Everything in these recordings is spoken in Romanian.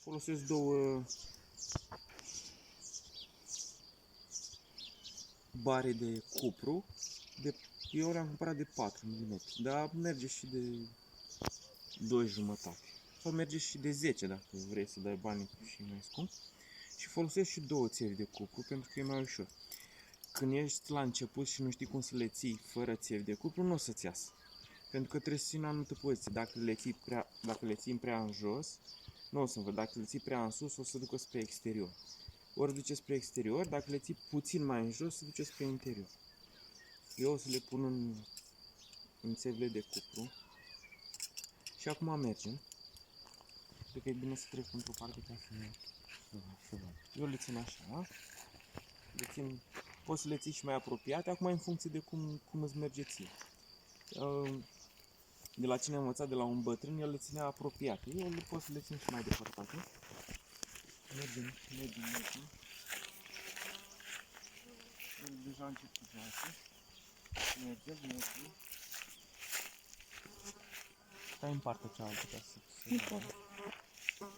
Folosesc două bare de cupru. Eu le-am cumpărat de 4 mm, dar merge și de 2,5. Sau merge și de 10 dacă vrei să dai banii și mai scump. Și folosesc și două țevi de cupru pentru că e mai ușor. Când ești la început și nu știi cum să le ții fără țevi de cupru, nu o să-ți iasă. Pentru că trebuie să ții în anumită poziție. Dacă le ții prea în jos, nu o să văd. Dacă le ții prea în sus, o să ducă spre exterior. Ori duce spre exterior, dacă le ții puțin mai în jos, se duce spre interior. Eu o să le pun în țevile de cupru. Și acum mergem. Cred că e bine să trec într-o parte ca să văd. Eu le țin așa, da? Poți să le ții și mai apropiate, acum în funcție de cum îți merge ție. De la cine am învățat, de la un bătrân, el le ținea apropiate. Eu pot să le țin și mai depărtate. Mergem. El deja a început să joace. Mergem. Stai în partea cealaltă ca să vadă.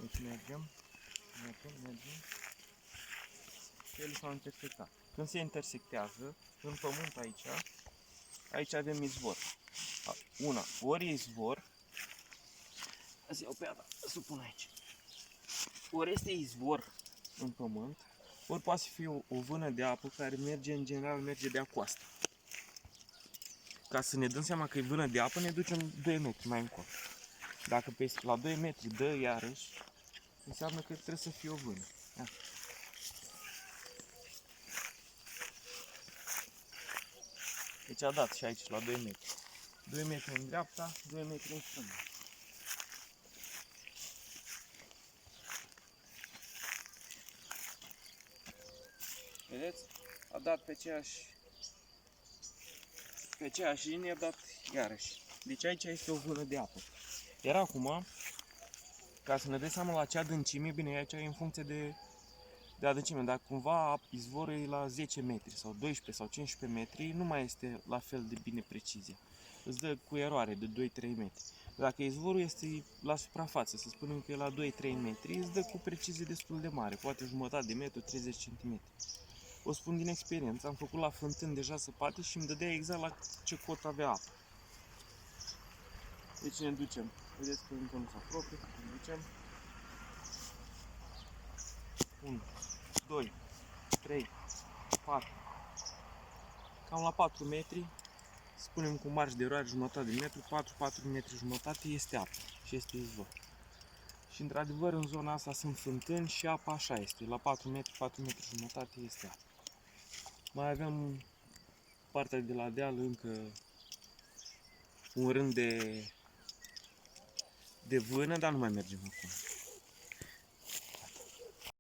Deci mergem. El s-a intersectat. Când se intersectează, în pământ aici avem izvor. Ori e izvor, să iau piatra, să o pun aici. Ori este izvor în pământ, ori poate fi o vână de apă care în general merge de-a coastă. Ca să ne dăm seama că e vână de apă, ne ducem 2 metri mai încolo. Dacă la 2 metri dă iarăși, înseamnă că trebuie să fie o vână. Ia. Deci a dat și aici la 2 metri. 2 metri în dreapta, 2 metri în stânga. Vedeți? A dat pe aceeași linie, a dat iarăși. Deci aici este o vână de apă. Iar acum, ca să ne dăm seama la ce adâncime, bine, aici e în funcție de adâncime. Dacă cumva izvorul e la 10 metri sau 12 sau 15 metri, nu mai este la fel de bine precizie. Îți dă cu eroare de 2-3 metri. Dacă izvorul este la suprafață, să spunem că e la 2-3 metri, îți dă cu precizie destul de mare, poate jumătate de metru, 30 cm. O spun din experiență, am făcut la fântâni deja săpate și îmi dădea exact la ce cot avea apă. Deci ne ducem, vedeți că încă nu se apropie, ne ducem. 1, 2, 3, 4, cam la 4 metri, spunem cu marj de eroare jumătate de metru, 4 metri jumătate este apă și este izvor. Și într-adevăr în zona asta sunt fântâni și apa așa este, la 4 metri jumătate este apă. Mai avem partea de la deal încă un rând de vână, dar nu mai mergem acum.